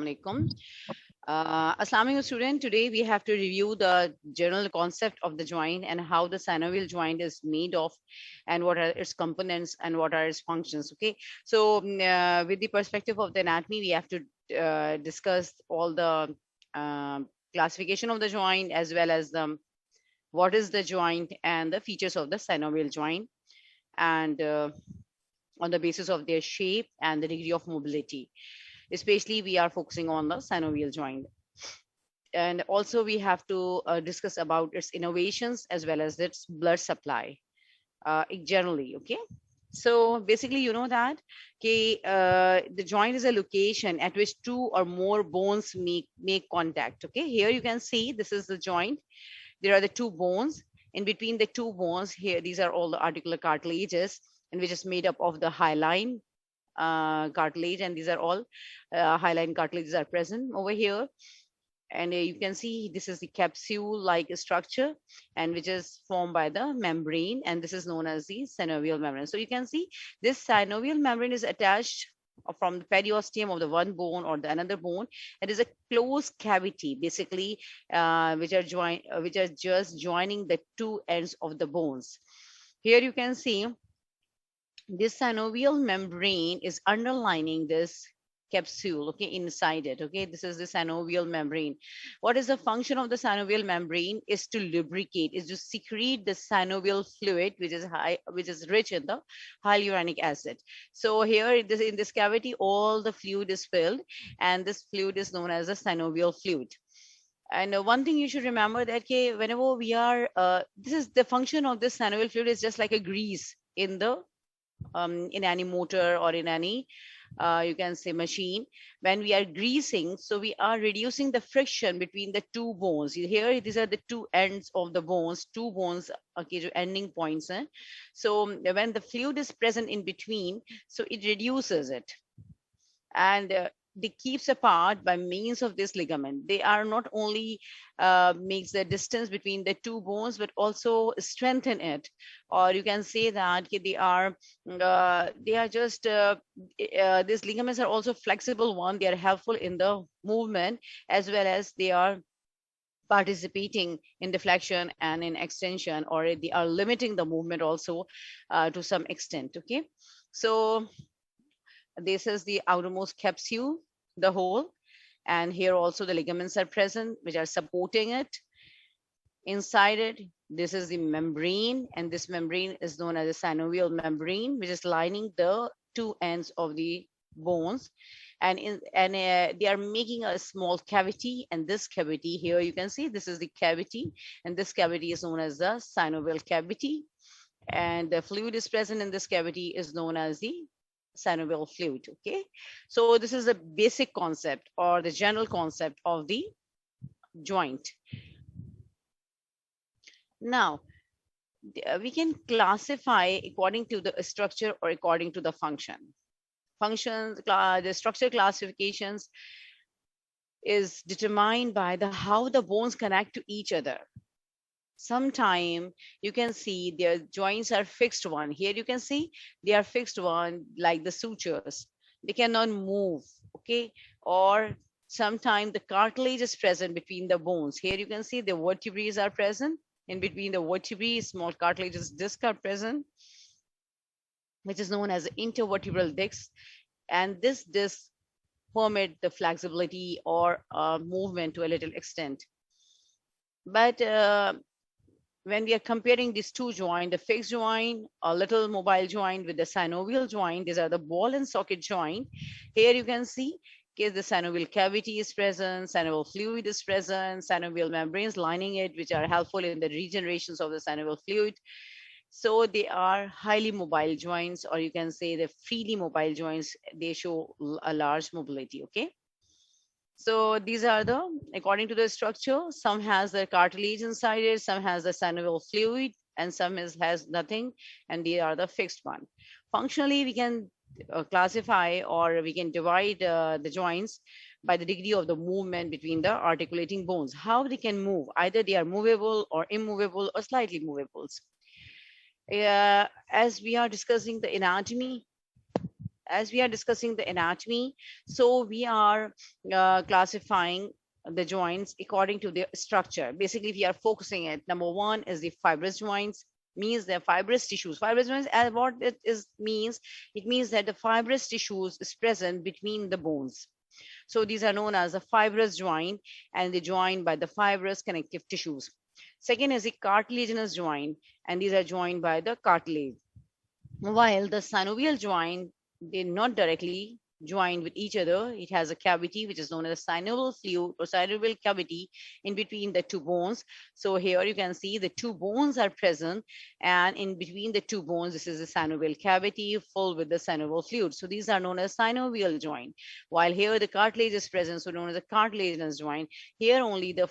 Alaikum. Assalamu alaikum student. Today we have to review the general concept of the joint and how the synovial joint is made of and what are its components and what are its functions. Okay. So with the perspective of the anatomy, we have to discuss all the classification of the joint as well as the what is the joint and the features of the synovial joint and on the basis of their shape and the degree of mobility. Especially we are focusing on the synovial joint, and also we have to discuss about its innovations as well as its blood supply generally. Okay, so basically you know that the joint is a location at which two or more bones make contact. Okay, here you can see this is the joint. There are the two bones. In between the two bones here, these are all the articular cartilages, and which is made up of the hyaline cartilage, and these are all hyaline cartilages are present over here. And you can see this is the capsule like structure, and which is formed by the membrane, and this is known as the synovial membrane. So you can see this synovial membrane is attached from the periosteum of the one bone or the another bone. It is a closed cavity basically, which are just joining the two ends of the bones. Here you can see this synovial membrane is underlining this capsule, okay, inside it. Okay, this is the synovial membrane. What is the function of the synovial membrane? Is to lubricate, is to secrete the synovial fluid, which is rich in the hyaluronic acid. So here in this cavity all the fluid is filled, and this fluid is known as the synovial fluid. And one thing you should remember that whenever we are this is the function of this synovial fluid is just like a grease in any motor or in any you can say machine. When we are greasing, so we are reducing the friction between the two bones. Here these are the two ends of the bones, two bones, okay, so ending points. So when the fluid is present in between, so it reduces it, and they keeps apart by means of this ligament. They are not only makes the distance between the two bones, but also strengthen it. Or you can say that they are just these ligaments are also flexible one. They are helpful in the movement, as well as they are participating in deflection and in extension, or they are limiting the movement also to some extent. Okay, so this is the outermost capsule, the whole, and here also the ligaments are present which are supporting it. Inside it, this is the membrane, and this membrane is known as a synovial membrane, which is lining the two ends of the bones. They are making a small cavity, and this cavity here you can see this is the cavity, and this cavity is known as the synovial cavity, and the fluid is present in this cavity is known as the synovial fluid. Okay, so this is the basic concept or the general concept of the joint. Now we can classify according to the structure or according to the functions. The structure classifications is determined by the how the bones connect to each other. Sometime you can see their joints are fixed one. Here you can see they are fixed one like the sutures. They cannot move. Okay, or sometimes the cartilage is present between the bones. Here you can see the vertebrae are present. In between the vertebrae, small cartilages disc are present, which is known as intervertebral discs. And this disc permit the flexibility or movement to a little extent. But when we are comparing these two joints, the fixed joint, a little mobile joint with the synovial joint, these are the ball and socket joint. Here you can see the synovial cavity is present, synovial fluid is present, synovial membranes lining it, which are helpful in the regenerations of the synovial fluid. So they are highly mobile joints, or you can say the freely mobile joints. They show a large mobility. Okay. So these are the, according to the structure, some has the cartilage inside it, some has the synovial fluid, and some has nothing, and they are the fixed one. Functionally, we can classify or we can divide the joints by the degree of the movement between the articulating bones, how they can move. Either they are movable or immovable or slightly movables. As we are discussing the anatomy, as we are discussing the anatomy, so we are classifying the joints according to their structure. Basically, we are focusing it. Number one is the fibrous joints, means the fibrous tissues. Fibrous joints, as what it is means, it means that the fibrous tissues is present between the bones. So these are known as the fibrous joint, and they joined by the fibrous connective tissues. Second is the cartilaginous joint, and these are joined by the cartilage. While the synovial joint, they're not directly joined with each other. It has a cavity which is known as a synovial fluid or synovial cavity in between the two bones. So here you can see the two bones are present, and in between the two bones, this is the synovial cavity full with the synovial fluid. So these are known as synovial joint. While here the cartilage is present, so known as a cartilaginous joint. Here only the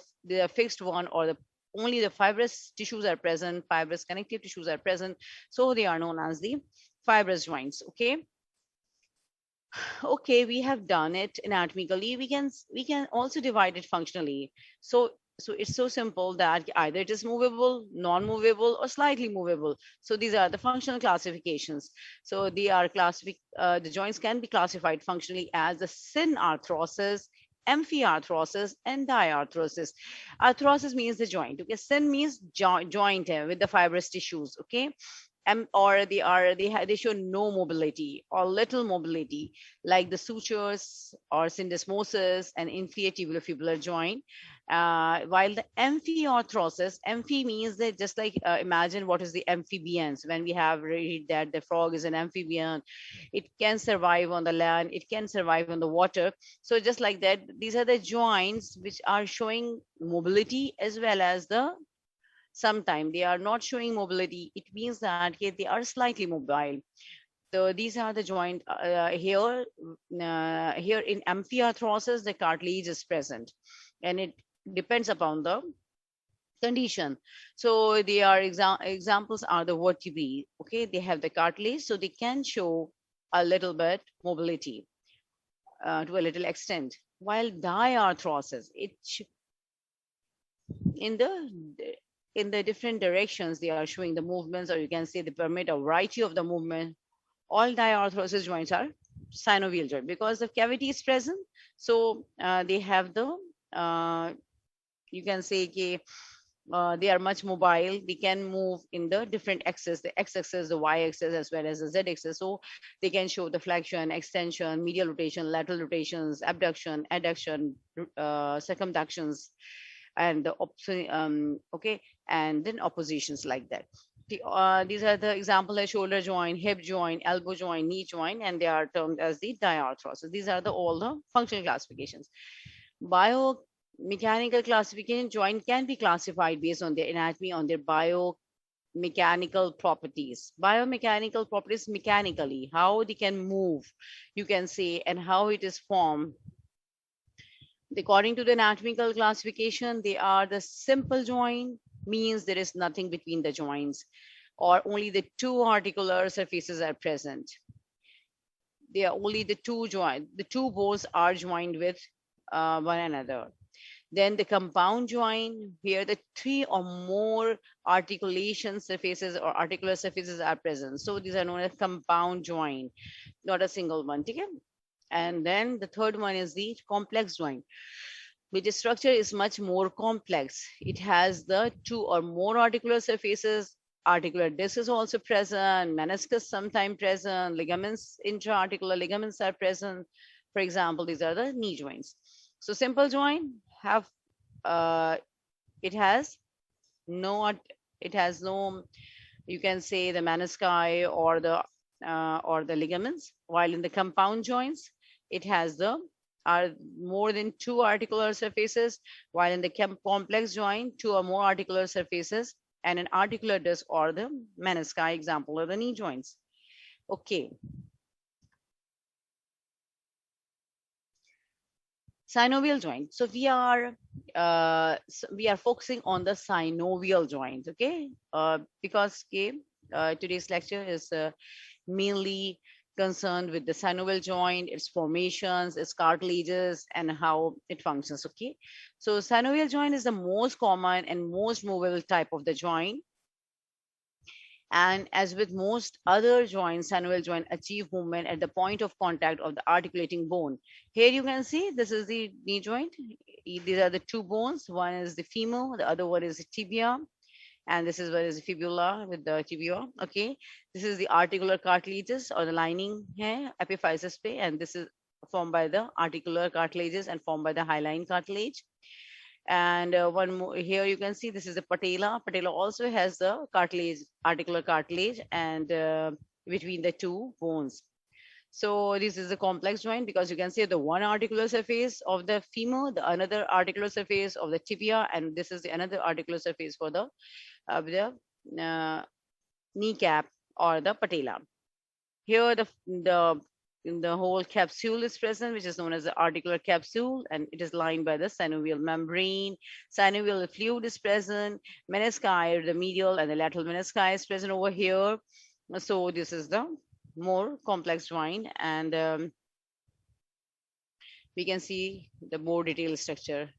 fixed one, or the only the fibrous tissues are present, fibrous connective tissues are present, so they are known as the fibrous joints. Okay, okay, we have done it anatomically. We can also divide it functionally. So it's so simple that either it is movable, non-movable, or slightly movable. So these are the functional classifications. So the joints can be classified functionally as the synarthrosis, amphiarthrosis, and diarthrosis. Arthrosis means the joint. Okay, syn means joint with the fibrous tissues. Okay, or they show no mobility or little mobility, like the sutures or syndesmosis and inferior tibulofibular joint. While the amphiarthrosis, amphi means that just like imagine what is the amphibians. When we have read that the frog is an amphibian, it can survive on the land, it can survive on the water. So just like that, these are the joints which are showing mobility as well as the sometimes they are not showing mobility. It means that they are slightly mobile. So these are the joint here in amphiarthrosis, the cartilage is present, and it depends upon the condition. So they are examples are the vertebrae. Okay, they have the cartilage, so they can show a little bit mobility to a little extent. While diarthrosis, in the different directions they are showing the movements, or you can say they permit a variety of the movement. All diarthrosis joints are synovial joint because the cavity is present. So they have the you can say they are much mobile. They can move in the different axes, the x-axis, the y-axis, as well as the z-axis. So they can show the flexion, extension, medial rotation, lateral rotations, abduction, adduction, circumductions, and the okay, and then oppositions like that. These are the example of shoulder joint, hip joint, elbow joint, knee joint, and they are termed as the diarthrosis. These are all the functional classifications. Biomechanical classification: joint can be classified based on their anatomy, on their biomechanical properties. Biomechanical properties, mechanically, how they can move, you can say, and how it is formed. According to the anatomical classification, they are the simple joint, means there is nothing between the joints, or only the two articular surfaces are present. They are only the two bones are joined with one another. Then the compound joint, here the three or more articulation surfaces or articular surfaces are present. So these are known as compound joint, not a single one. Okay? And then the third one is the complex joint, which structure is much more complex. It has the two or more articular surfaces. Articular disc is also present, meniscus sometimes present, ligaments, intra-articular ligaments are present. For example, these are the knee joints. So simple joint have it has no you can say the menisci or the ligaments, while in the compound joints it has are more than two articular surfaces, while in the complex joint two or more articular surfaces and an articular disc or the menisci, example of the knee joints. Okay, synovial joint. So we are focusing on the synovial joint. Okay, because today's lecture is mainly concerned with the synovial joint, its formations, its cartilages, and how it functions. Okay, so synovial joint is the most common and most movable type of the joint. And as with most other joints, synovial joint achieve movement at the point of contact of the articulating bone. Here you can see this is the knee joint. These are the two bones. One is the femur, the other one is the tibia, and this is where is the fibula with the tibia. Okay, this is the articular cartilages or the lining here, epiphysis पे, and this is formed by the articular cartilages and formed by the hyaline cartilage. And one more here you can see this is the patella. Patella also has the cartilage, articular cartilage, and between the two bones. So this is a complex joint because you can see the one articular surface of the femur, the another articular surface of the tibia, and this is the another articular surface for the kneecap or the patella. Here the whole capsule is present, which is known as the articular capsule, and it is lined by the synovial membrane. Synovial fluid is present. Menisci, the medial and the lateral menisci is present over here. So this is the more complex joint, and we can see the more detailed structure.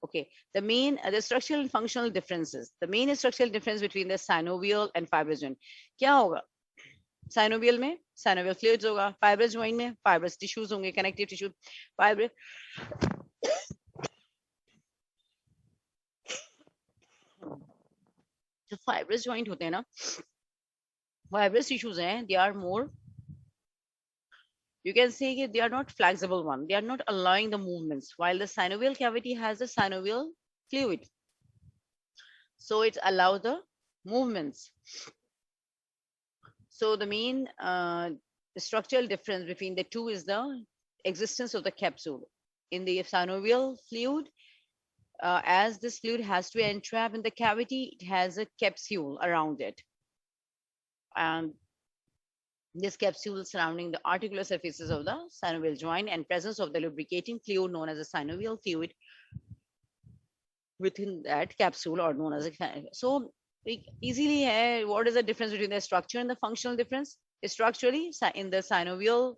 Okay, the structural and functional differences. The main structural difference between the synovial and fibrous joint. क्या होगा? Synovial में synovial fluids होगा, fibrous joint में fibrous tissues होंगे, connective tissue fibrous जो fibrous joint होते हैं ना, फाइब्रस टिश्यूज हैं, they are more, you can say they are not flexible one, they are not allowing the movements, while the synovial cavity has a synovial fluid, so it allows the movements. So the main structural difference between the two is the existence of the capsule. In the synovial fluid, as this fluid has to entrap in the cavity, it has a capsule around it. And this capsule surrounding the articular surfaces of the synovial joint and presence of the lubricating fluid known as a synovial fluid within that capsule or known as a... So easily, what is the difference between the structure and the functional difference? Structurally, in the synovial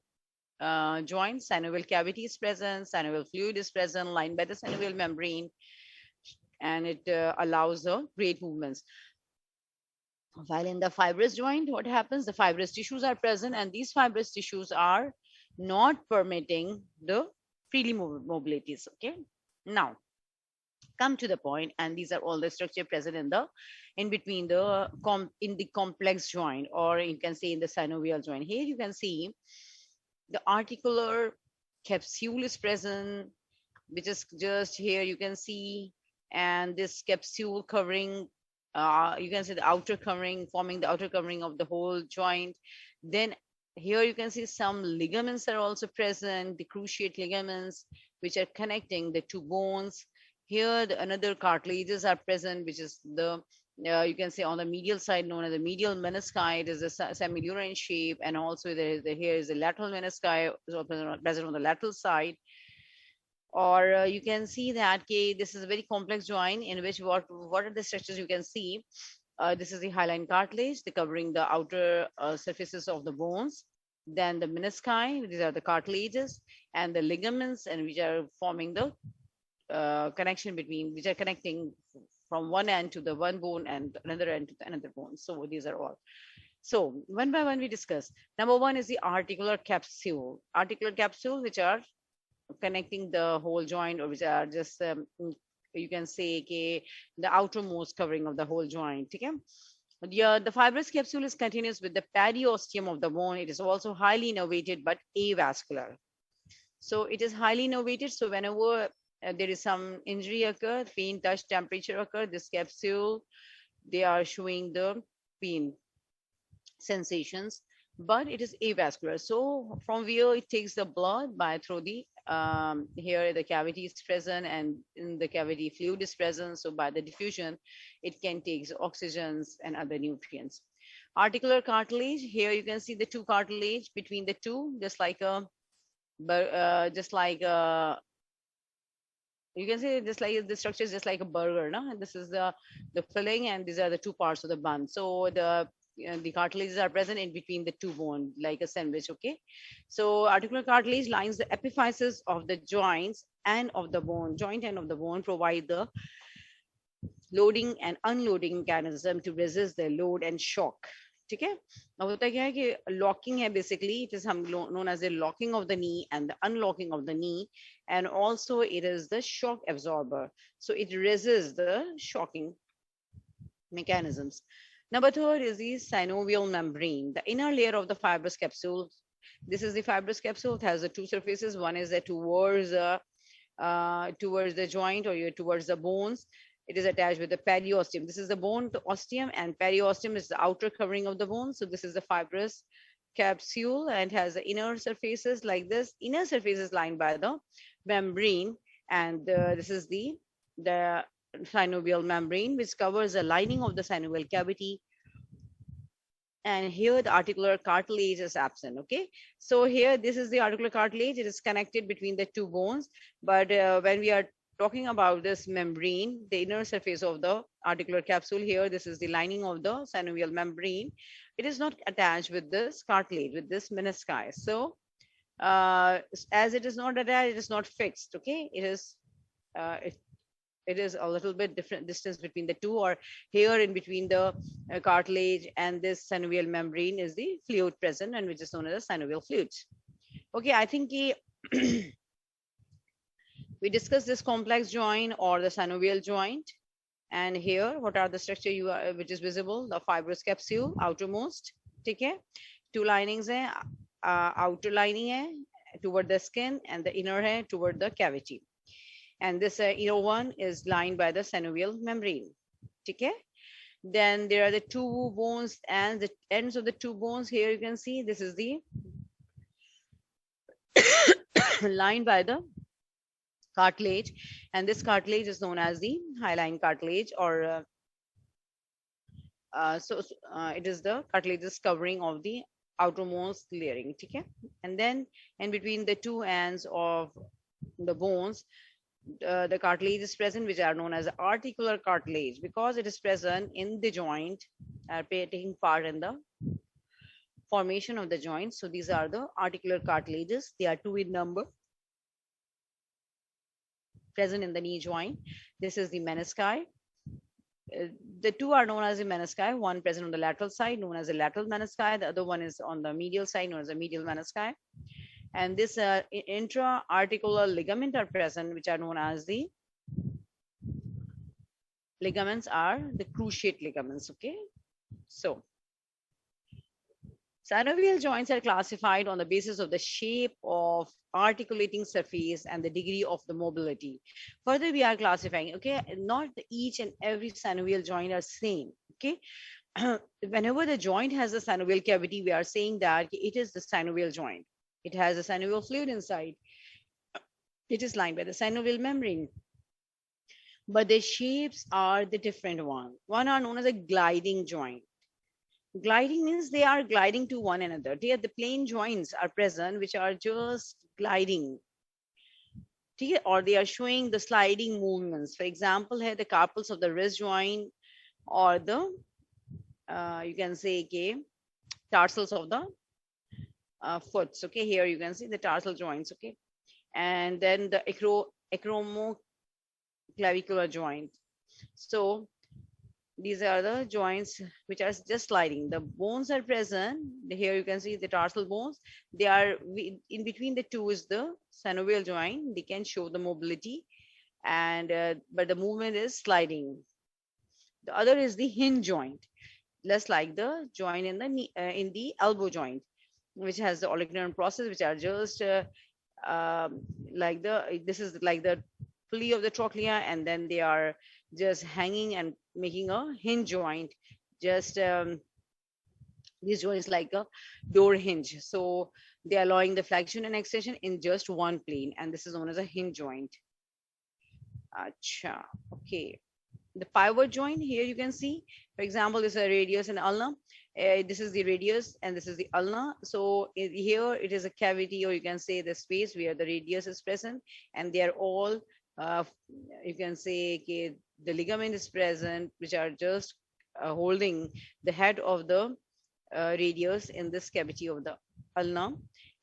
joint, synovial cavity is present, synovial fluid is present, lined by the synovial membrane, and it allows the great movements. While in the fibrous joint, what happens? The fibrous tissues are present, and these fibrous tissues are not permitting the freely mobilities. Okay, now come to the point, and these are all the structure present in between the in the complex joint, or you can say in the synovial joint. Here you can see the articular capsule is present, which is just here you can see, and this capsule covering, you can see the outer covering, forming the outer covering of the whole joint. Then here you can see some ligaments are also present, the cruciate ligaments, which are connecting the two bones. Here another cartilages are present, which is the you can say on the medial side known as the medial menisci. It is a semilunar in shape, and also here is the lateral menisci present on the lateral side. Or you can see that this is a very complex joint in which what are the structures you can see. This is the hyaline cartilage, the covering the outer surfaces of the bones. Then the menisci, these are the cartilages, and the ligaments, and which are forming the connection between, which are connecting from one end to the one bone and another end to the another bone. So these are all. So one by one we discuss. Number one is the articular capsule. Articular capsule, which are connecting the whole joint, or which are just you can say the outermost covering of the whole joint. Okay? The fibrous capsule is continuous with the periosteum of the bone. It is also highly innervated but avascular. So it is highly innervated. So whenever there is some injury occur, pain, touch, temperature occur, this capsule, they are showing the pain sensations, but it is avascular. So from where it takes the blood by through the here the cavity is present, and in the cavity fluid is present. So by the diffusion, it can take oxygens and other nutrients. Articular cartilage. Here you can see the two cartilage between the two, just like a you can say just like the structure is just like a burger, no? And this is the filling, and these are the two parts of the bun. So the cartilages are present in between the two bones, like a sandwich. Okay, so articular cartilage lines the epiphysis of the joints and of the bone, joint and of the bone, provide the loading and unloading mechanism to resist the load and shock. ठीक है, अब होता क्या है कि locking है basically, it is known as the locking of the knee and the unlocking of the knee, and also it is the shock absorber, so it resists the shocking mechanisms. Number third is the synovial membrane, the inner layer of the fibrous capsule. This is the fibrous capsule. It has the two surfaces. One is towards the joint, or towards the bones. It is attached with the periosteum. This is the bone osteum, and periosteum is the outer covering of the bone. So this is the fibrous capsule, and has the inner surfaces like this. Inner surface is lined by the membrane, and this is the synovial membrane, which covers the lining of the synovial cavity. And here the articular cartilage is absent. Okay, so here this is the articular cartilage. It is connected between the two bones, but when we are talking about this membrane, the inner surface of the articular capsule, here this is the lining of the synovial membrane. It is not attached with this cartilage, with this menisci. So as it is not attached, it is not fixed. Okay, it is a little bit different distance between the two, or here in between the cartilage and this synovial membrane is the fluid present, and which is known as the synovial fluid. Okay, I think we discussed this complex joint or the synovial joint. And here, what are the structure which is visible? The fibrous capsule, outermost. Okay, two linings hai, outer lining hai toward the skin, and the inner hai toward the cavity. And this inner one is lined by the synovial membrane. Okay. Then there are the two bones, and the ends of the two bones. Here you can see this is the lined by the cartilage, and this cartilage is known as the hyaline cartilage, or it is the cartilageous covering of the outermost layering. Okay. And then in between the two ends of the bones, the cartilage is present, which are known as articular cartilage, because it is present in the joint, taking part in the formation of the joint. So these are the articular cartilages. They are two in number, present in the knee joint. This is the menisci. The two are known as the menisci. One present on the lateral side, known as the lateral menisci. The other one is on the medial side, known as the medial menisci. And this intra-articular ligament are present, which are known as the ligaments, are the cruciate ligaments. Okay, so synovial joints are classified on the basis of the shape of articulating surface and the degree of the mobility. Further, we are classifying. Okay, not each and every synovial joint are same. Okay, whenever the joint has a synovial cavity, we are saying that it is the synovial joint. It has a synovial fluid inside. It is lined by the synovial membrane. But the shapes are the different one. One are known as a gliding joint. Gliding means they are gliding to one another. The plain joints are present, which are just gliding. Or they are showing the sliding movements. For example, here the carpals of the wrist joint, or the, you can say, okay, tarsals of the foot. Okay, here you can see the tarsal joints. Okay, and then the acromoclavicular joint. So these are the joints which are just sliding. The bones are present. Here you can see the tarsal bones. They are in between the two is the synovial joint. They can show the mobility, and but the movement is sliding. The other is the hinge joint, less like the joint in the knee, in the elbow joint, which has the olignar process, which are just like this is like the pulley of the trochlea, and then they are just hanging and making a hinge joint. Just these joints like a door hinge. So they are allowing the flexion and extension in just one plane, and this is known as a hinge joint. Acha. Okay. The pivot joint, here you can see, for example, this is a radius and ulna. This is the radius and this is the ulna. So here it is a cavity, or you can say the space where the radius is present, and they are all, you can say, okay, the ligament is present, which are just holding the head of the radius in this cavity of the ulna.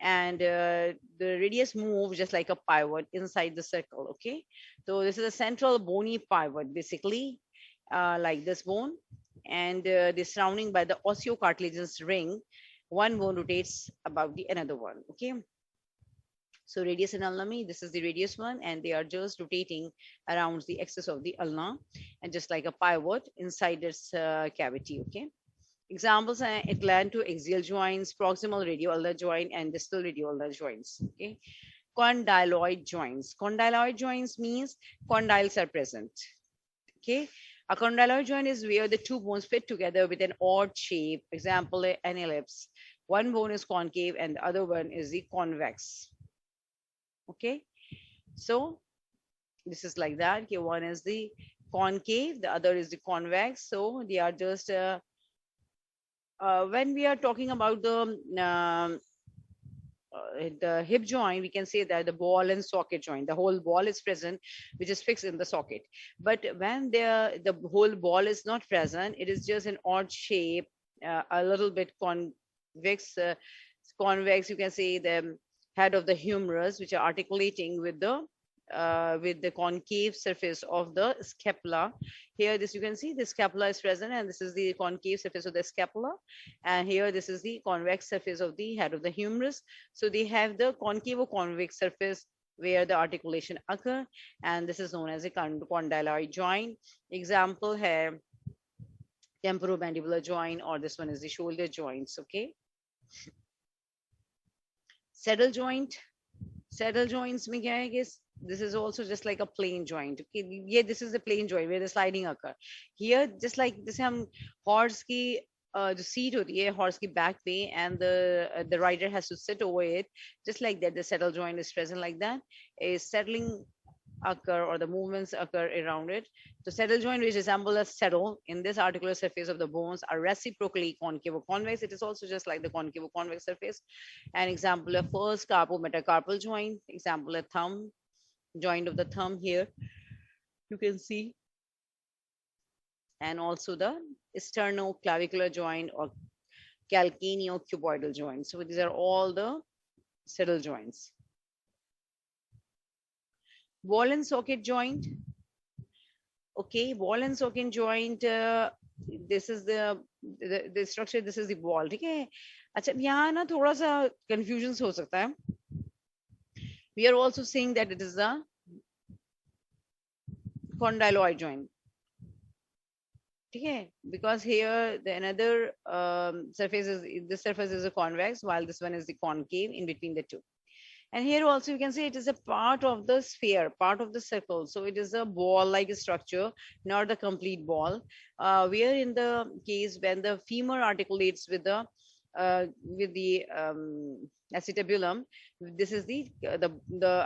And the radius moves just like a pivot inside the circle. Okay, so this is a central bony pivot basically, like this bone, and the surrounding by the osteocartilaginous ring. One bone rotates about the another one. Okay. So radius and ulna, this is the radius one, and they are just rotating around the axis of the ulna, and just like a pivot inside its cavity. Okay. Examples are atlant to axial joints, proximal radioulnar joint, and distal radioulnar joints. Okay. Condyloid joints. Condyloid joints means condyles are present. Okay. A condyloid joint is where the two bones fit together with an odd shape. Example, an ellipse. One bone is concave and the other one is the convex. Okay. So this is like that. Okay. One is the concave, the other is the convex. So they are just when we are talking about the hip joint, we can say that the ball and socket joint, the whole ball is present, which is fixed in the socket. But when the whole ball is not present, it is just an odd shape, a little bit convex. Convex, you can say the head of the humerus, which are articulating with the concave surface of the scapula. Here, this you can see the scapula is present, and this is the concave surface of the scapula. And here, this is the convex surface of the head of the humerus. So they have the concave or convex surface where the articulation occur, and this is known as a condyloid joint. Example here, temporomandibular joint, or this one is the shoulder joints. Okay. Saddle joint. Saddle joints में क्या है कि this is also just like a plain joint. Okay, yeah, this is the plain joint where the sliding occur. Here, just like जैसे हम horse की जो seat होती है horse की back पे, and the rider has to sit over it, just like that the saddle joint is present like that. A settling occur, or the movements occur around it. The saddle joint, which resemble a saddle in this articular surface of the bones, are reciprocally concave or convex. It is also just like the concave or convex surface. An example of first carpometacarpal joint. Example a thumb, joint of the thumb here. You can see. And also the sternoclavicular joint or calcaneocuboidal joint. So these are all the saddle joints. Ball and socket joint. Okay, ball and socket joint. This is the structure. This is the ball. ठीक है. अच्छा यहाँ ना थोड़ा सा confusion हो सकता है. We are also saying that it is a condyloid joint. Okay, because here the another surface is, this surface is a convex, while this one is the concave in between the two. And here also you can see it is a part of the sphere, part of the circle. So it is a ball-like structure, not the complete ball. Where in the case when the femur articulates with the acetabulum, this is the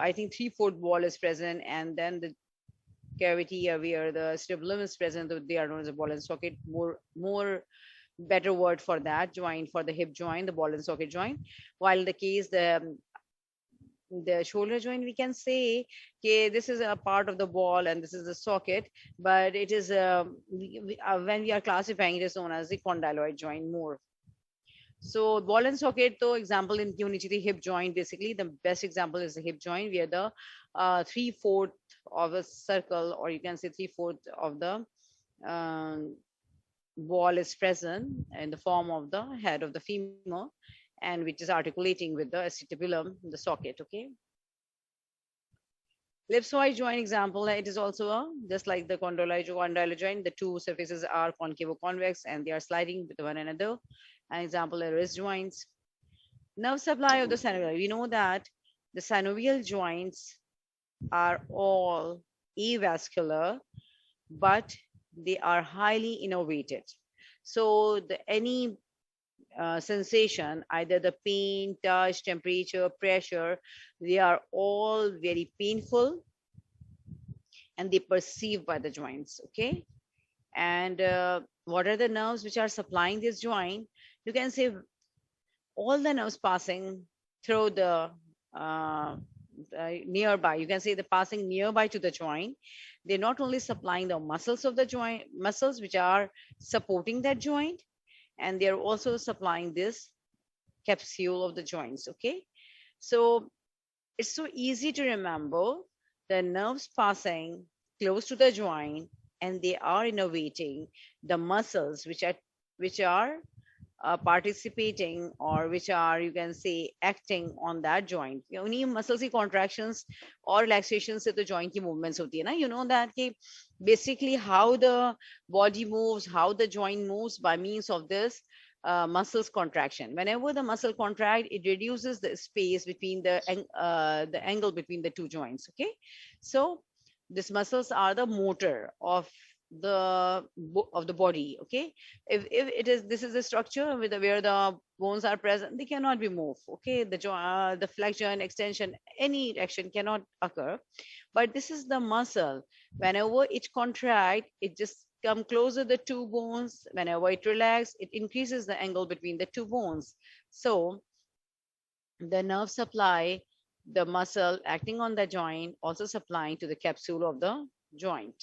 I think 3/4 ball is present, and then the cavity where the acetabulum is present, they are known as a ball and socket. More better word for that joint, for the hip joint, the ball and socket joint. While the case the shoulder joint, we can say okay, this is a part of the ball and this is the socket, but it is when we are classifying, it is known as the condyloid joint more. So ball and socket, though, example in the hip joint, basically the best example is the hip joint, where the 3/4 of a circle, or you can say 3/4 of the ball is present in the form of the head of the femur, and which is articulating with the acetabulum, the socket. Okay. Ellipsoid joint example, it is also just like the condyloid joint. The two surfaces are concave or convex, and they are sliding with one another. An example are wrist joints. Nerve supply of the synovial. We know that the synovial joints are all avascular, but they are highly innervated. So any sensation, either the pain, touch, temperature, pressure, they are all very painful, and they perceived by the joints. Okay. And what are the nerves which are supplying this joint? You can say all the nerves passing through the nearby, you can say the passing nearby to the joint. They're not only supplying the muscles of the joint, muscles which are supporting that joint, and they're also supplying this capsule of the joints. Okay. So it's so easy to remember the nerves passing close to the joint and they are innervating the muscles which are participating, or which are, you can say, acting on that joint. उन्हीं muscles की contractions और relaxation से तो joint की movements होती है ना. You know that कि basically how the body moves, how the joint moves by means of this muscles contraction. Whenever the muscle contract, it reduces the space between the angle between the two joints. Okay, so these muscles are the motor of the body. Okay, if it is, this is the structure with where the bones are present, they cannot be moved. Okay, the flexion, extension, any action cannot occur. But this is the muscle. Whenever it contract, it just come closer the two bones. Whenever it relax, it increases the angle between the two bones. So the nerve supply, the muscle acting on the joint, also supplying to the capsule of the joint.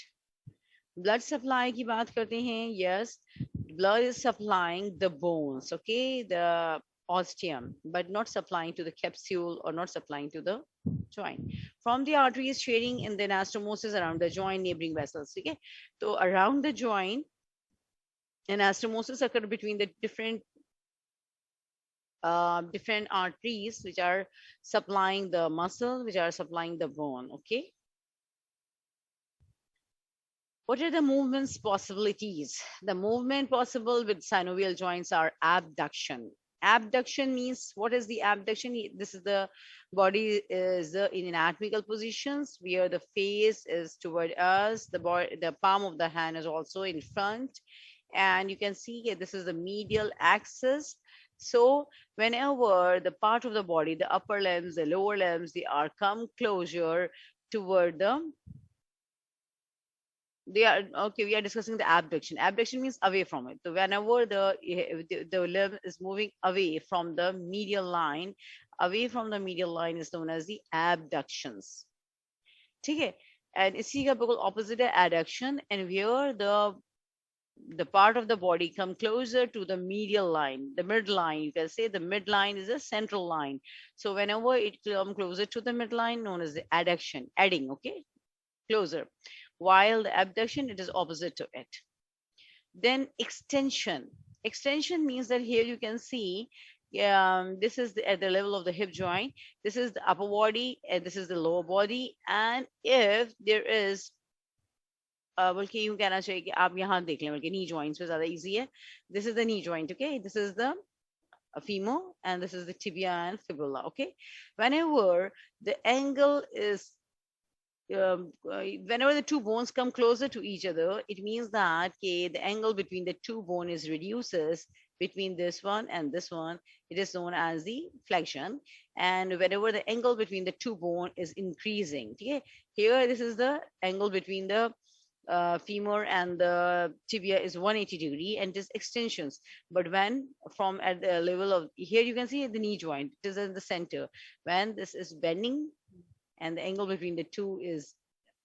Blood supply की बात करते हैं. Yes, blood is supplying the bones, okay, the osteum, but not supplying to the capsule or not supplying to the joint. From the arteries sharing in the anastomosis around the joint, neighboring vessels. Okay, so around the joint, anastomosis occur between the different arteries which are supplying the muscle, which are supplying the bone. Okay, what are the movements possibilities? The movement possible with synovial joints are abduction. Abduction means, what is the abduction? This is the body is in anatomical positions where the face is toward us, the palm of the hand is also in front, and you can see here, this is the medial axis. So whenever the part of the body, the upper limbs, the lower limbs, they are come closer toward they are okay. We are discussing the abduction. Abduction means away from it. So whenever the limb is moving away from the medial line, away from the medial line is known as the abductions. ठीक है? And इसी का बिल्कुल opposite है adduction, and where the part of the body come closer to the medial line, the midline. You can say the midline is a central line. So whenever it come closer to the midline, known as the adduction, adding, okay, closer. While the abduction, it is opposite to it. Then extension. Extension means that here you can see this is at the level of the hip joint. This is the upper body and this is the lower body. And if there is बल्कि यूं कहना चाहिए कि आप यहाँ देख लें, बल्कि knee joints पे ज़्यादा easy है. This is the knee joint, okay? This is the femur and this is the tibia and fibula, okay? Whenever the angle is whenever the two bones come closer to each other, it means that the angle between the two bones reduces between this one and this one. It is known as the flexion. And whenever the angle between the two bone is increasing, okay, here this is the angle between the femur and the tibia is 180 degree and just extensions. But when from at the level of here, you can see the knee joint, it is in the center. When this is bending and the angle between the two is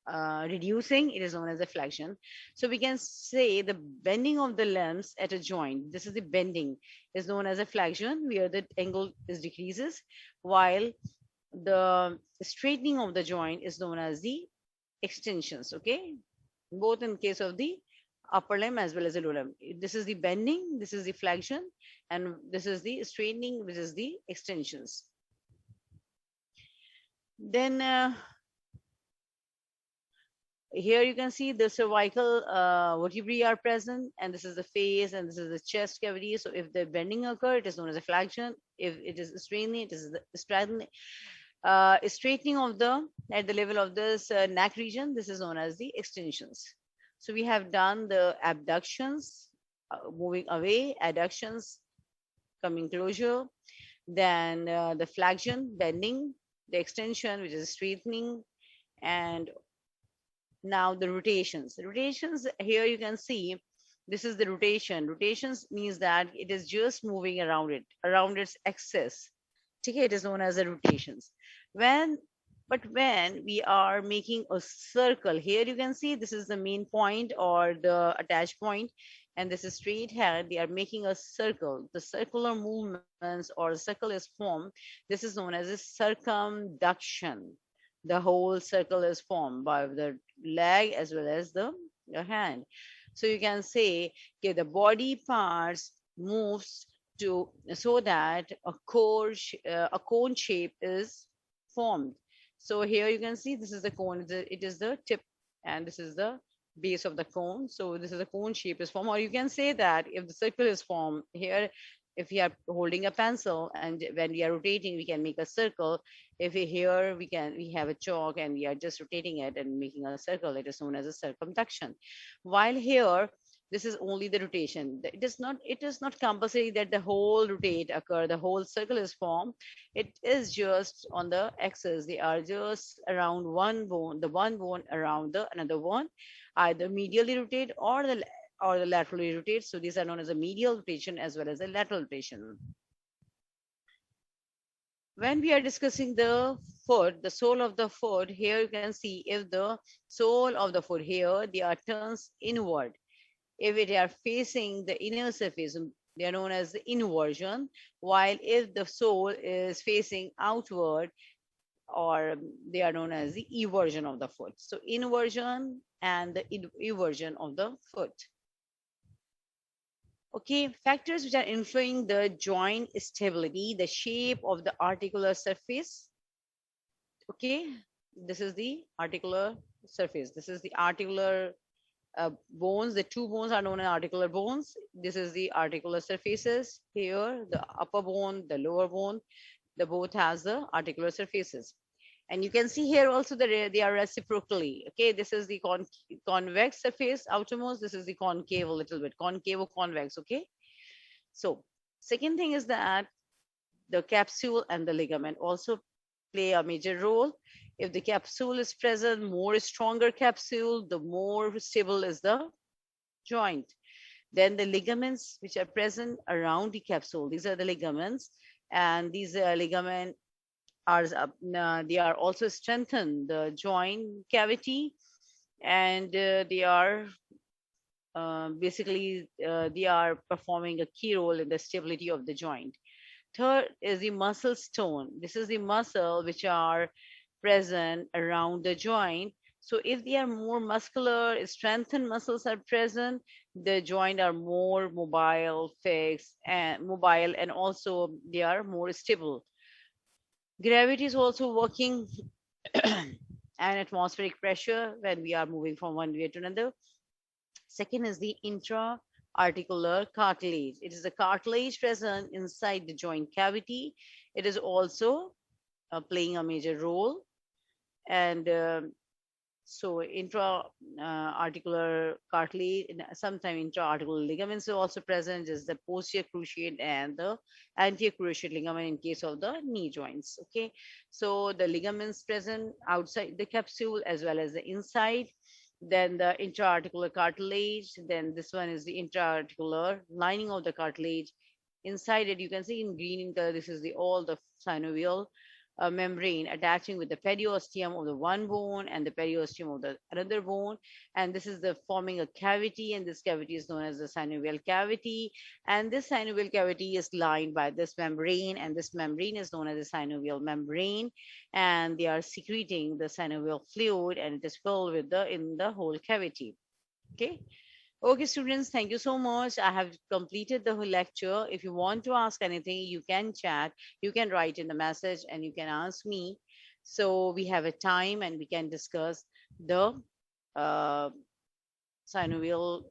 reducing, it is known as a flexion. So we can say the bending of the limbs at a joint, this is the bending, is known as a flexion, where the angle is decreases, while the straightening of the joint is known as the extensions, okay? Both in case of the upper limb as well as the lower limb. This is the bending, this is the flexion, and this is the straightening, which is the extensions. Then here you can see the cervical vertebrae are present, and this is the face, and this is the chest cavity. So if the bending occur, it is known as a flexion. If it is straightening, it is the straightening. Straightening of the at the level of this neck region, this is known as the extensions. So we have done the abductions, moving away, adductions, coming closer, then the flexion, bending, the extension, which is straightening, and now the rotations. The rotations, here you can see, this is the rotation. Rotations means that it is just moving around it, around its axis. Okay, it is known as the rotations. When we are making a circle, here you can see this is the main point or the attached point, and this is straight hand. They are making a circle. The circular movements or circle is formed. This is known as a circumduction. The whole circle is formed by the leg as well as the your hand. So you can say, okay, the body parts moves to so that a cone shape is formed. So here you can see this is the cone. It is the tip, and this is the base of the cone. So this is a cone shape is formed. Or you can say that if the circle is formed here, if we are holding a pencil and when we are rotating, we can make a circle. If we here we have a chalk and we are just rotating it and making a circle, it is known as a circumduction. While here, this is only the rotation. It is not compulsory that the whole rotate occur, the whole circle is formed. It is just on the axis. They are just around one bone, the one bone around the another one, either medially rotate or the laterally rotate. So these are known as a medial rotation as well as a lateral rotation. When we are discussing the foot, the sole of the foot, here you can see if the sole of the foot here, they are turns inward. If they are facing the inner surface, they are known as the inversion, while if the sole is facing outward, or they are known as the eversion of the foot. So inversion and the eversion of the foot. Okay, factors which are influencing the joint stability, the shape of the articular surface. Okay, this is the articular surface. This is the articular bones. The two bones are known as articular bones. This is the articular surfaces. Here, the upper bone, the lower bone, the both has the articular surfaces. And you can see here also that they are reciprocally. Okay, this is the convex surface outermost. This is the concave a little bit, concave or convex. Okay, so second thing is that the capsule and the ligament also play a major role. If the capsule is present, more stronger capsule, the more stable is the joint. Then the ligaments which are present around the capsule, these are the ligaments, and these ligament are they are also strengthen the joint cavity, and they are performing a key role in the stability of the joint. Third is the muscle stone. This is the muscle which are present around the joint. So if they are more muscular, strengthened muscles are present, the joint are more mobile, fixed, and mobile, and also they are more stable. Gravity is also working and atmospheric pressure when we are moving from one way to another. Second is the intra-articular cartilage. It is the cartilage present inside the joint cavity. It is also playing a major role. And so intra-articular cartilage, sometimes intra-articular ligaments are also present, is the posterior cruciate and the anterior cruciate ligament in case of the knee joints. Okay, so the ligaments present outside the capsule as well as the inside. Then the intra-articular cartilage, then this one is the intra-articular lining of the cartilage. Inside it, you can see in green in color, this is the all the synovial membrane attaching with the periosteum of the one bone and the periosteum of the another bone, and this is the forming a cavity, and this cavity is known as the synovial cavity, and this synovial cavity is lined by this membrane, and this membrane is known as the synovial membrane, and they are secreting the synovial fluid, and it is filled with the in the whole cavity. Okay. Okay, students, thank you so much. I have completed the whole lecture. If you want to ask anything, you can chat, you can write in the message, and you can ask me. So we have a time and we can discuss the uh, synovial,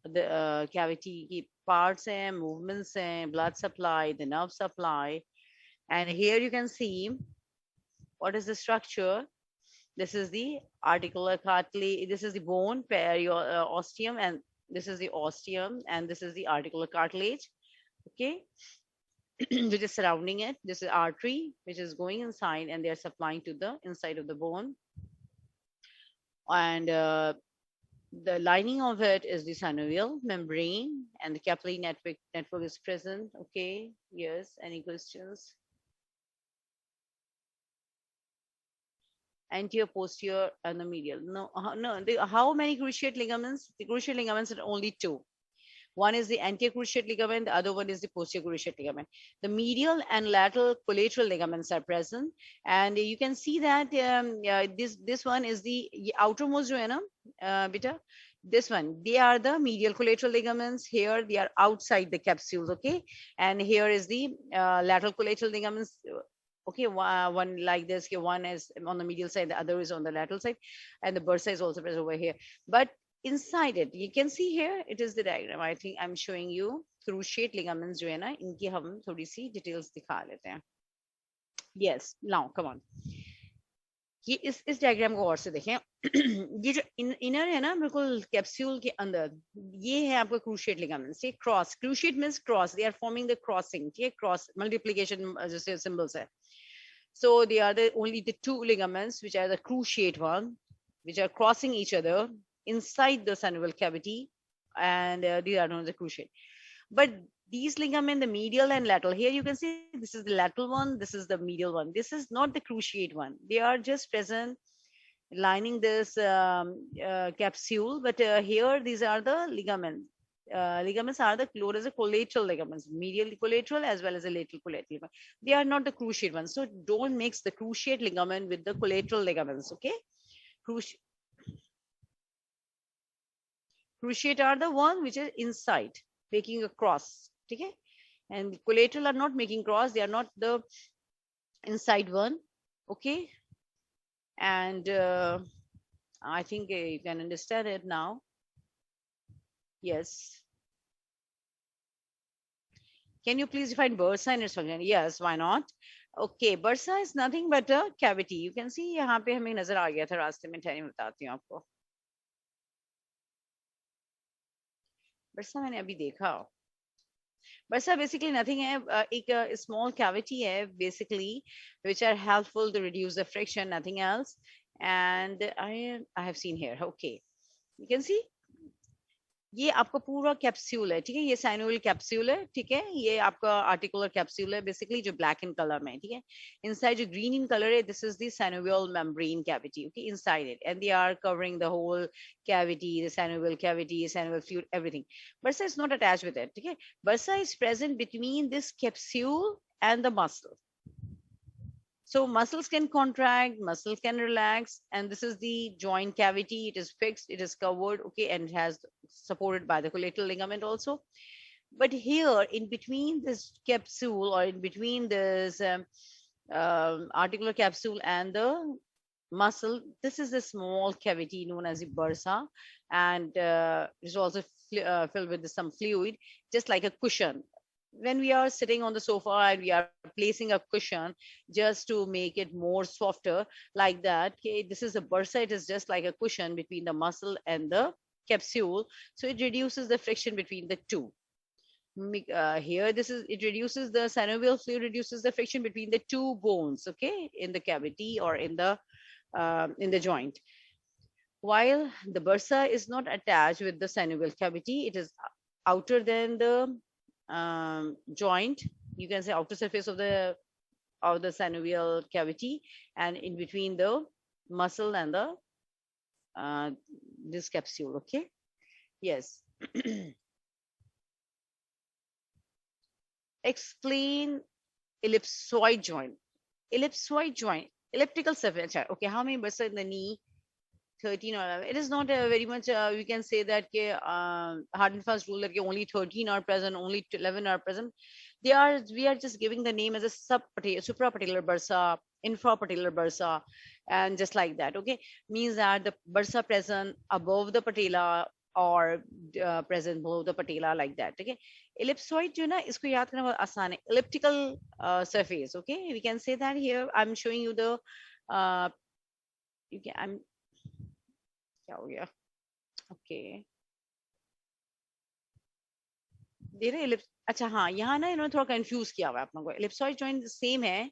the cavity parts and movements and blood supply, the nerve supply. And here you can see what is the structure. This is the articular cartilage. This is the bone, osteum, and this is the osteum, and this is the articular cartilage. Okay, which is surrounding it. This is artery, which is going inside, and they are supplying to the inside of the bone. And the lining of it is the synovial membrane, and the capillary network is present. Okay, yes. Any questions? Anterior, posterior, and the medial. No, no. How many cruciate ligaments? The cruciate ligaments are only two. One is the anterior cruciate ligament, the other one is the posterior cruciate ligament. The medial and lateral collateral ligaments are present, and you can see that this one is the outermost, beta. this one, they are the medial collateral ligaments. Here they are outside the capsules, okay, and here is the lateral collateral ligaments. Okay, one like this here, one is on the medial side, the other is on the lateral side, and the bursa is also present over here. But inside it, you can see here, it is the diagram. I think I'm showing you cruciate ligaments जो है ना, इनकी हम थोड़ी सी details दिखा लेते हैं. Yes, now come on. ये इस डायग्राम को और से देखें. ये जो इनर है ना बिल्कुल कैप्सूल के अंदर, ये है आपका क्रूशिएट लिगामेंट्स. ये cross, cruciate means cross, they are forming the crossing. ठीक है, क्रॉस मल्टीप्लिकेशन जैसे सिंबल्स है. So they are only the two ligaments which are the cruciate one, which are crossing each other inside the synovial cavity, and these are known as the cruciate. But these ligaments, the medial and lateral, here you can see this is the lateral one, this is the medial one. This is not the cruciate one. They are just present lining this capsule, but here these are the ligaments. Ligaments are the known as the collateral ligaments, medial collateral as well as the lateral collateral. They are not the cruciate ones. So don't mix the cruciate ligament with the collateral ligaments, okay? Cruciate are the one which is inside, making a cross, okay? And collateral are not making cross, they are not the inside one, okay? And I think you can understand it now. Yes. Can you please define bursa and its function? Yes, why not? Okay, bursa is nothing but a cavity. You can see यहाँ पे हमें नजर आ गया था रास्ते में, ठहरी बताती हूँ आपको. bursa मैंने अभी देखा. bursa basically nothing है, एक small cavity है basically, which are helpful to reduce the friction, nothing else. And I have seen here. Okay, you can see ये आपका पूरा कैप्सूल है. ठीक है, ये साइनोवियल कैप्सूल है. ठीक है, ये आपका आर्टिकुलर कैप्सूल है बेसिकली, जो ब्लैक इन कलर में. ठीक है, इनसाइड जो ग्रीन इन कलर है, this is the synovial membrane cavity. Okay, inside it, and they are covering the whole cavity, the synovial cavity, synovial fluid, everything. Bursa is not attached with it. ठीक है, bursa is present between this capsule and the muscle. So muscles can contract, muscles can relax, and this is the joint cavity. It is fixed, it is covered, okay, and it has supported by the collateral ligament also. But here, in between this capsule, or in between this articular capsule and the muscle, this is a small cavity known as the bursa, and it is also filled with some fluid, just like a cushion. When we are sitting on the sofa and we are placing a cushion just to make it more softer, like that, okay, this is a bursa. It is just like a cushion between the muscle and the capsule, so it reduces the friction between the two. Here this is, it reduces the synovial fluid, reduces the friction between the two bones, okay, in the cavity or in the joint. While the bursa is not attached with the synovial cavity, it is outer than the joint, you can say outer surface of the synovial cavity, and in between the muscle and the this capsule. Okay, yes. Explain ellipsoid joint. Ellipsoid joint, elliptical surface. Okay, how many bursa in the knee? 13 or 11. It is not very much, we can say that hard and fast rule that only 13 are present, only 11 are present. We are just giving the name as a suprapatellar bursa, infrapatellar bursa, and just like that. Okay, means that the bursa present above the patella or present below the patella, like that. Okay, ellipsoid जो ना, इसको याद करना बहुत आसान है. Elliptical surface. Okay, we can say that here. I'm showing you the क्या हो गया? ओके, दे रहे एलिप्स. अच्छा हाँ, यहाँ ना इन्होंने थोड़ा कंफ्यूज किया हुआ है आप लोगों को. एलिप्सॉइड जॉइंट सेम है,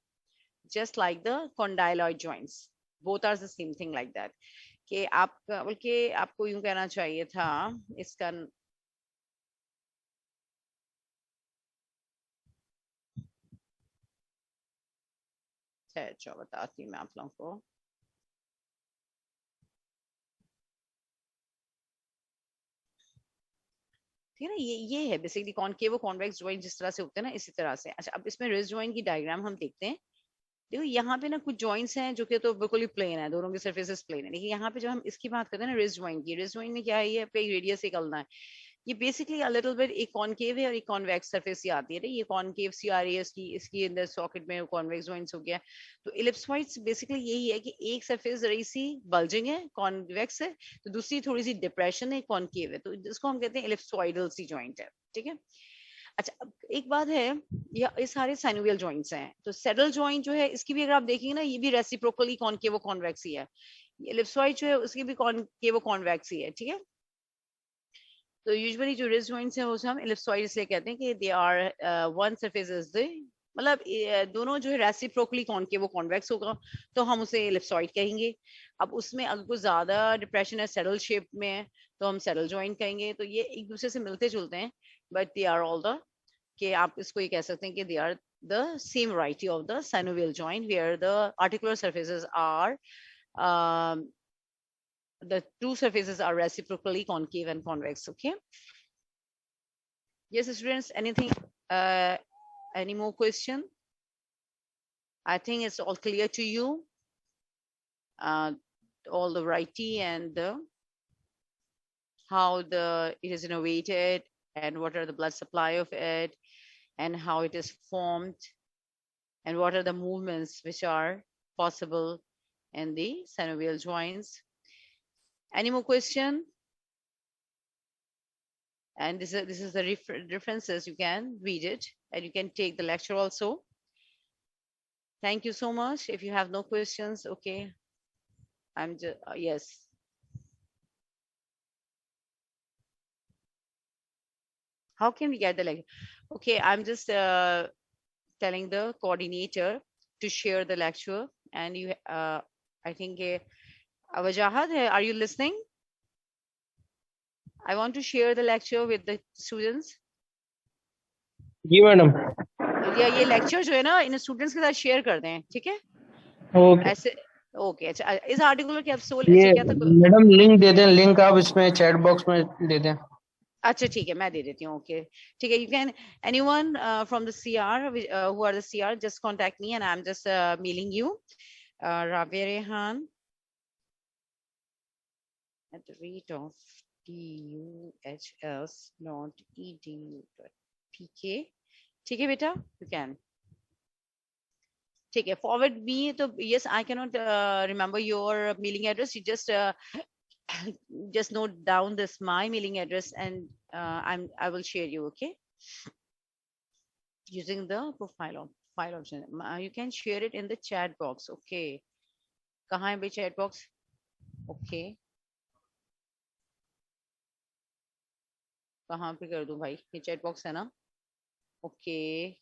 just like the condyloid joints, both are the same thing, like that. कि आपका बल्कि आपको यूं कहना चाहिए था इसका. अच्छा, बताती हूँ मैं आप लोगों को. ठीक है ना, ये है बेसिकली कॉनकेव कॉन्वेक्स जॉइंट जिस तरह से होते हैं ना, इसी तरह से. अच्छा, अब इसमें रिस्ट जॉइंट की डायग्राम हम देखते हैं. देखो यहाँ पे ना कुछ जॉइंट्स हैं जो कि तो बिल्कुल ही प्लेन है, दोनों की सरफेसेस प्लेन है, लेकिन यहाँ पे जब हम इसकी बात करते हैं ना रिस्ट जॉइंट की, रिस्ट जॉइंट में क्या है, ये पे रेडियस निकलना है, ये बेसिकली अ लिटिल बिट एक कॉनकेव है और एक कॉन्वेक्स सरफेस ही आती है ना, ये कॉनकेव सी आ रही है इसकी, इसकी अंदर सॉकेट में कॉन्वेक्स जॉइंट्स हो गया। तो इलिप्सॉइड्स बेसिकली यही है कि एक सरफेस जरा सी बल्जिंग है कॉन्वेक्स है, तो दूसरी थोड़ी सी डिप्रेशन है कॉनकेव है, तो इसको हम कहते हैं इलिप्सॉइडल सी जॉइंट है, ठीक है। अच्छा अब एक बात है, ये सारे साइनोवियल जॉइंट्स हैं, तो सेडल जॉइंट जो है इसकी भी अगर आप देखेंगे ना, ये भी रेसिप्रोकली कॉनकेव कॉन्वेक्स ही है, इलिप्सॉइड जो है उसकी भी कॉनकेव कॉन्वेक्स ही है, ठीक है। तो यूजुअली जो रिस्ट जॉइंट्स हैं उसे हम इलिप्सॉइड इसलिए कहते हैं कि दे are one surface is the, मतलब दोनों जो है रेसिप्रोकली कॉनकेव कॉन्वेक्स होगा, तो हम उसे इलिप्सॉइड कहेंगे। अब उसमें अगर कुछ ज्यादा डिप्रेशन है, सेडल शेप में है, तो हम सेडल जॉइंट कहेंगे। तो ये एक दूसरे से मिलते जुलते हैं, but they are all the, कि आप इसको ये कह सकते हैं कि दे आर the same variety of the synovial joint where the articular surfaces are um, the two surfaces are reciprocally concave and convex. Okay. Yes, students. Anything? Uh, any more question? I think it's all clear to you. Uh, all the variety and how it is innovated and what are the blood supply of it and how it is formed and what are the movements which are possible in the synovial joints. Any more question? And this is the references, you can read it and you can take the lecture also. Thank you so much. If you have no questions, okay, I'm just yes. How can we get the lecture? Okay, I'm just telling the coordinator to share the lecture, and you I think Wajahat, are you listening? I want to share the lecture with the students. जी madam. या ये lecture जो है ना इन students के साथ share कर दें, ठीक है। ओके। ऐसे ओके। अच्छा इस आर्टिकल की कैप्सूल ये अच्छा क्या था? मैडम लिंक दे दें, लिंक आप इसमें चैट बॉक्स में दे दें। अच्छा ठीक है, मैं दे देती हूँ। ओके ठीक है, you can anyone from the CR who are the CR just contact me and I am just mailing you Rabia Rehan at the rate of tuhs.edu.pk। ठीक है बेटा, यू कैन, ठीक है, फॉरवर्ड मी। तो yes I can not remember your mailing address, you just just note down this my mailing address and I will share you, okay, using the profile of file option. You can share it in the chat box, okay। कहाँ है भाई chat box? okay, कहाँ पे कर दूं भाई, ये chat box है ना? okay